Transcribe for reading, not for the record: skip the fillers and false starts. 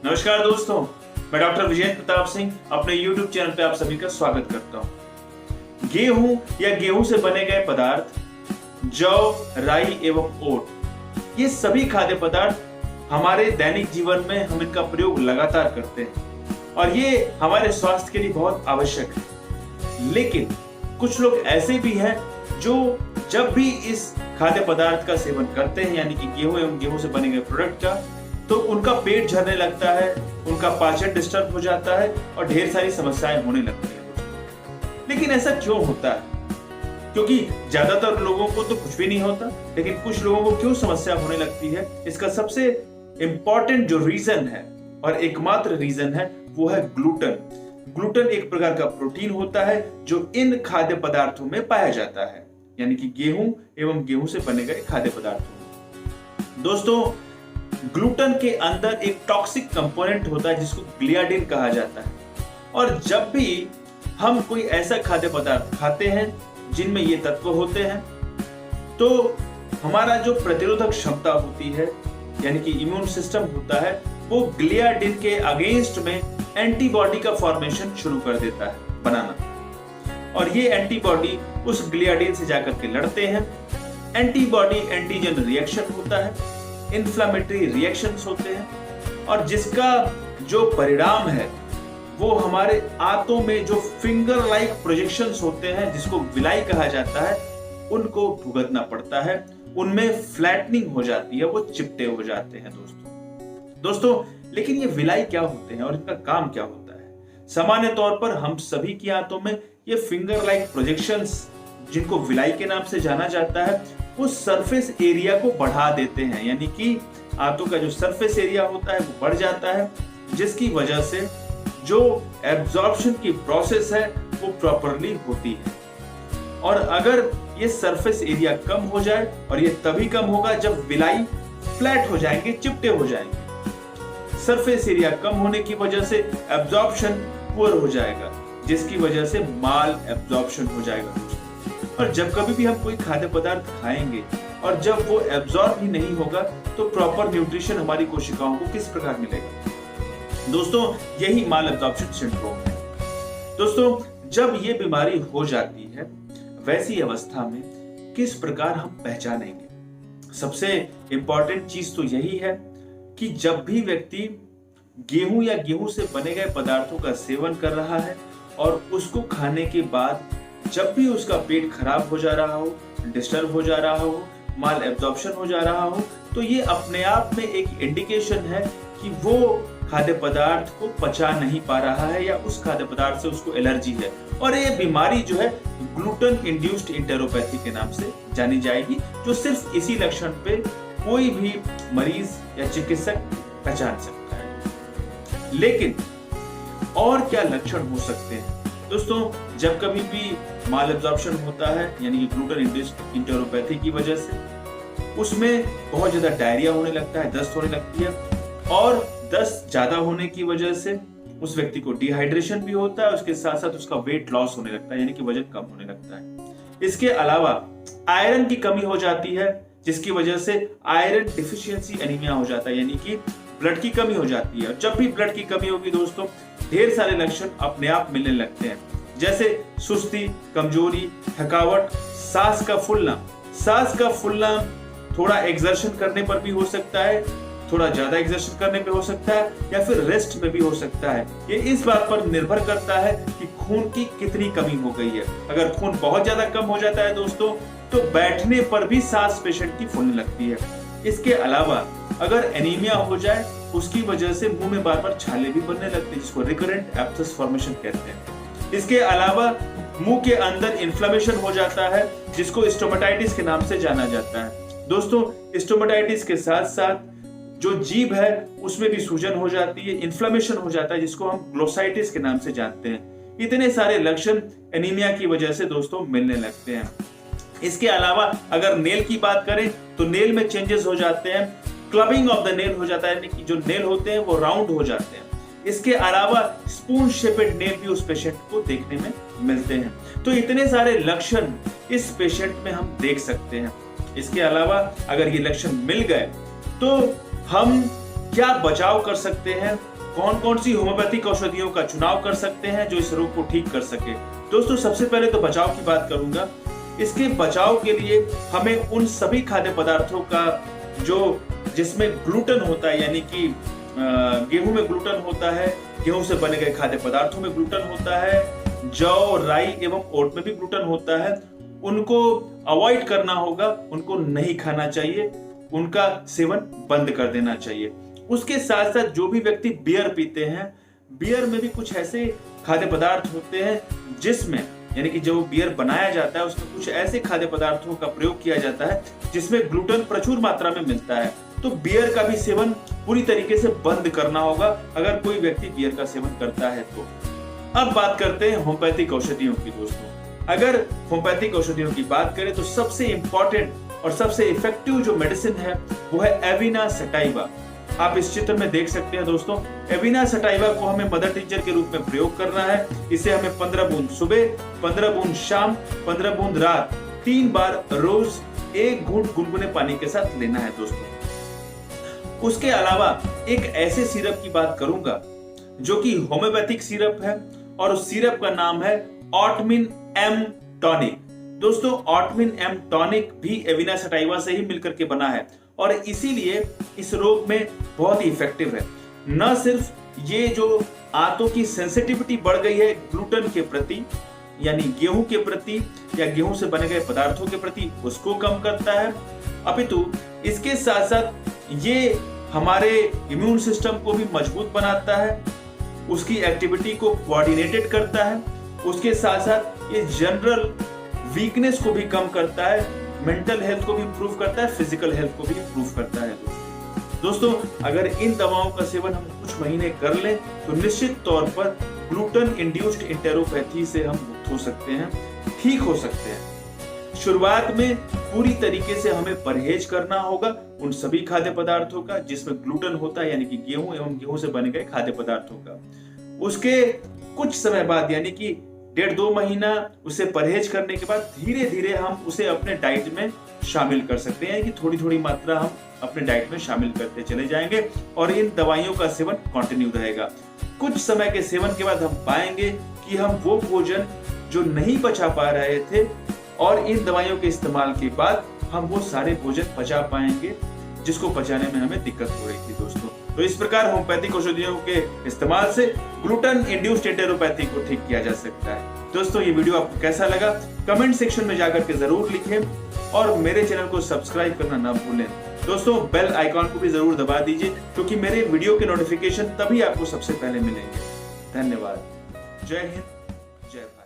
नमस्कार दोस्तों, मैं डॉक्टर विजय प्रताप सिंह अपने YouTube चैनल पे आप सभी का स्वागत करता हूँ। गेहूं या गेहूं से बने गए पदार्थ, जौ, राई एवं ओट, ये सभी खाद्य पदार्थ हमारे दैनिक जीवन में हम इनका प्रयोग लगातार करते हैं और ये हमारे स्वास्थ्य के लिए बहुत आवश्यक है। लेकिन कुछ लोग ऐसे भी हैं जो जब भी इस खाद्य पदार्थ का सेवन करते हैं, यानी कि गेहूं एवं गेहूं से बने गए प्रोडक्ट का, तो उनका पेट झरने लगता है, उनका पाचन डिस्टर्ब हो जाता है और ढेर सारी समस्याएं होने लगती हैं। लेकिन ऐसा क्यों होता है? क्योंकि ज्यादातर लोगों को तो कुछ भी नहीं होता, लेकिन कुछ लोगों को क्यों समस्या होने लगती है? इसका सबसे इंपॉर्टेंट जो रीजन है और एकमात्र रीजन है वो है ग्लूटन। ग्लूटन एक प्रकार का प्रोटीन होता है जो इन खाद्य पदार्थों में पाया जाता है, यानी कि गेहूं एवं गेहूं से बने गए खाद्य पदार्थों में। दोस्तों, ग्लूटन के अंदर एक टॉक्सिक कंपोनेंट होता है जिसको ग्लियाडिन कहा जाता है, और जब भी हम कोई ऐसा खाद्य पदार्थ खाते हैं जिनमें ये तत्व होते हैं, तो हमारा जो प्रतिरोधक क्षमता होती है, यानी कि इम्यून सिस्टम होता है, वो ग्लियाडिन के अगेंस्ट में एंटीबॉडी का फॉर्मेशन शुरू कर देता है बनाना, और ये एंटीबॉडी उस ग्लियाडिन से जाकर के लड़ते हैं। एंटीबॉडी एंटीजन रिएक्शन होता है, इन्फ्लामेटरी रिएक्शंस होते हैं, और जिसका जो परिणाम है वो हमारे आंतों में जो फिंगर लाइक प्रोजेक्शंस होते हैं, जिसको विलाई कहा जाता है, उनको भुगतना पड़ता है। उनमें फ्लैटनिंग हो जाती है, वो चिपटे हो जाते हैं दोस्तों। लेकिन ये विलाई क्या होते हैं और इनका काम क्या होता है? सामान्य तौर पर हम सभी की आंतों में ये फिंगर लाइक प्रोजेक्शंस, जिनको विलाई के नाम से जाना जाता है, वो सरफेस एरिया को बढ़ा देते हैं, यानी कि आंतों का जो सरफेस एरिया होता है वो बढ़ जाता है, जिसकी वजह से जो एब्जॉर्प्शन की प्रोसेस है वो प्रॉपरली होती है। और अगर ये सरफेस एरिया कम हो जाए, और ये तभी कम होगा जब विलाई फ्लैट हो जाएंगे, चिपटे हो जाएंगे। सरफेस एरिया कम होने की वजह से एब्जॉर्प्शन पुअर हो जाएगा, जिसकी वजह से माल एब्जॉर्प्शन हो जाएगा। और जब कभी भी हम कोई खाद्य पदार्थ खाएंगे और जब वो एब्जॉर्ब ही नहीं होगा, तो प्रॉपर न्यूट्रिशन हमारी कोशिकाओं को किस प्रकार मिलेगा? दोस्तों, यही माल एब्जॉर्प्शन सिंड्रोम है। दोस्तों, जब ये बीमारी हो जाती है, वैसी अवस्था में किस प्रकार हम पहचानेंगे? सबसे इंपॉर्टेंट चीज तो यही है कि जब भी व्यक्ति गेहूं या गेहूं से बने गए पदार्थों का सेवन कर रहा है और उसको खाने के बाद जब भी उसका पेट खराब हो जा रहा हो, डिस्टर्ब हो जा रहा हो, माल एब्जॉर्प्शन हो जा रहा हो, तो ये अपने आप में एक इंडिकेशन है कि वो खाद्य पदार्थ को पचा नहीं पा रहा है या उस खाद्य पदार्थ से उसको एलर्जी है। और ये बीमारी जो है ग्लूटन इंड्यूस्ड इंटेरोपैथी के नाम से जानी जाएगी, जो सिर्फ इसी लक्षण पे कोई भी मरीज या चिकित्सक पहचान सकता है। लेकिन और क्या लक्षण हो सकते हैं? दोस्तों, जब कभी भी माल एब्जॉर्प्शन होता है, यानी कि ग्लूटन इंड्यूस्ड इंटेरोपैथी की वजह से, उसमें बहुत ज्यादा डायरिया होने लगता है, दस्त होने लगती है, और दस्त ज्यादा होने की वजह से उस व्यक्ति को डिहाइड्रेशन भी होता है, उसके साथ साथ उसका वेट लॉस होने लगता है, यानी कि वजन कम होने लगता है। इसके अलावा आयरन की कमी हो जाती है, जिसकी वजह से आयरन डिफिशियंसी एनीमिया हो जाता है, यानी कि ब्लड की कमी हो जाती है। जब भी ब्लड की कमी होगी दोस्तों, ढेर सारे लक्षण अपने आप मिलने लगते हैं, जैसे सुस्ती, कमजोरी, थकावट, सांस का फूलना थोड़ा एक्सर्शन करने पर भी हो सकता है, थोड़ा ज्यादा एक्सर्शन करने पे हो सकता है, या फिर रेस्ट में भी हो सकता है। ये इस बात पर निर्भर करता है कि खून की कितनी कमी हो गई है। अगर खून बहुत ज्यादा कम हो जाता है दोस्तों, तो बैठने पर भी सांस पेशेंट की फूलने लगती है। इसके अलावा अगर एनीमिया हो जाए, उसकी वजह से मुंह में बार बार छाले भी बनने लगते हैं, जिसको रिकरेंट एब्सेस फॉर्मेशन कहते हैं। इसके अलावा मुंह के अंदर इन्फ्लेमेशन हो जाता है, जिसको स्टोमेटाइटिस के नाम से जाना जाता है। दोस्तों, स्टोमेटाइटिस के साथ साथ जो जीभ है उसमें भी सूजन हो जाती है, इन्फ्लेमेशन हो जाता है, जिसको हम ग्लोसाइटिस के नाम से जानते हैं। इतने सारे लक्षण एनीमिया की वजह से दोस्तों मिलने लगते हैं। इसके अलावा अगर नेल की बात करें तो नेल में चेंजेस हो जाते हैं, क्लबिंग ऑफ द नेल हो जाता है, यानी कि जो नेल होते हैं वो राउंड हो जाते हैं। इसके अलावा स्पून शेपेड नेल भी उस पेशेंट को देखने में मिलते हैं। तो इतने सारे लक्षण इस पेशेंट में हम देख सकते हैं। इसके अलावा अगर ये लक्षण मिल गए तो हम क्या बचाव कर सकते हैं, कौन कौन सी होम्योपैथिक औषधियों का चुनाव कर सकते हैं जो इस रोग को ठीक कर सके। दोस्तों सबसे पहले तो बचाव की बात करूंगा। इसके बचाव के लिए हमें उन सभी खाद्य पदार्थों का जिसमें ग्लूटेन होता है, यानी कि गेहूं में ग्लूटेन होता है, गेहूं से बने गए खाद्य पदार्थों में ग्लूटेन होता है, जौ, राई एवं ओट में भी ग्लूटेन होता है, उनको अवॉइड करना होगा, उनको नहीं खाना चाहिए, उनका सेवन बंद कर देना चाहिए। उसके साथ साथ जो भी व्यक्ति बियर पीते हैं, बियर में भी कुछ ऐसे खाद्य पदार्थ होते हैं जिसमें, यानी कि जो बियर बनाया जाता है उसमें कुछ ऐसे खाद्य पदार्थों का प्रयोग किया जाता है जिसमें ग्लूटेन प्रचुर मात्रा में मिलता है। तो बियर का भी सेवन पूरी तरीके से बंद करना होगा अगर कोई व्यक्ति बियर का सेवन करता है तो। अब बात करते हैं होम्योपैथिक औषधियों की। दोस्तों अगर होम्योपैथिक औषधियों की बात करें तो सबसे इंपॉर्टेंट और सबसे इफेक्टिव जो मेडिसिन है वो है एविना सटाइवा। आप इस चित्र में देख सकते हैं दोस्तों, एविना सटाइवा को हमें मदर टिंचर के रूप में प्रयोग करना है। इसे हमें 15 बूंद सुबह, 15 बूंद शाम, 15 बूंद रात, 3 बार रोज 1 घूंट गुनगुने पानी के साथ लेना है दोस्तों। उसके अलावा एक ऐसे सिरप की बात करूंगा जो कि होम्योपैथिक सिरप है और उस सिरप का नाम है ऑटमिन एम टॉनिक। दोस्तों ऑटमिन एम टॉनिक भी एविना सटाइवा से ही मिलकर के बना है और इसीलिए इस रोग में बहुत ही इफेक्टिव है। न सिर्फ ये जो आंतों की सेंसिटिविटी बढ़ गई है ग्लूटेन के प्रति, यानी गेहूं के प्रति या गेहूं से बने गए पदार्थों के प्रति, उसको कम करता है, अपितु इसके साथ साथ ये हमारे इम्यून सिस्टम को भी मजबूत बनाता है, उसकी एक्टिविटी को कोऑर्डिनेटेड करता है, उसके साथ साथ ये जनरल वीकनेस को भी कम करता है, मेंटल हेल्थ को भी इंप्रूव करता है, फिजिकल हेल्थ को भी इंप्रूव करता है। दोस्तों अगर इन दवाओं का सेवन हम कुछ महीने कर लें तो निश्चित तौर पर ग्लूटेन इंड्यूस्ड एंटेरोपैथी से हम मुक्त हो सकते हैं, ठीक हो सकते हैं। शुरुआत में पूरी तरीके से हमें परहेज करना होगा उन सभी खाद्य पदार्थों का जिसमें ग्लूटेन होता है, यानी कि गेहूं एवं गेहूं से बने गए खाद्य पदार्थों का। उसके कुछ समय बाद, यानी कि 1.5-2 महीना उसे परहेज करने के बाद धीरे धीरे हम उसे अपने डाइट में शामिल कर सकते हैं, कि थोड़ी थोड़ी मात्रा हम अपने डाइट में शामिल करते चले जाएंगे और इन दवाइयों का सेवन कंटिन्यू रहेगा। कुछ समय के सेवन के बाद हम पाएंगे कि हम वो भोजन जो नहीं पचा पा रहे थे और इन दवाइयों के इस्तेमाल के बाद हम वो सारे भोजन पचा पाएंगे जिसको पचाने में हमें दिक्कत हो रही थी। दोस्तों तो इस प्रकार होम्योपैथिक औषधियों के इस्तेमाल से ग्लूटेन इंड्यूस्ड एंटेरोपैथी को ठीक किया जा सकता है। दोस्तों ये वीडियो आपको कैसा लगा कमेंट सेक्शन में जाकर के जरूर लिखें और मेरे चैनल को सब्सक्राइब करना ना भूलें। दोस्तों बेल आइकॉन को भी जरूर दबा दीजिए क्योंकि मेरे वीडियो के नोटिफिकेशन तभी आपको सबसे पहले मिलेंगे। धन्यवाद। जय हिंद, जय भारत।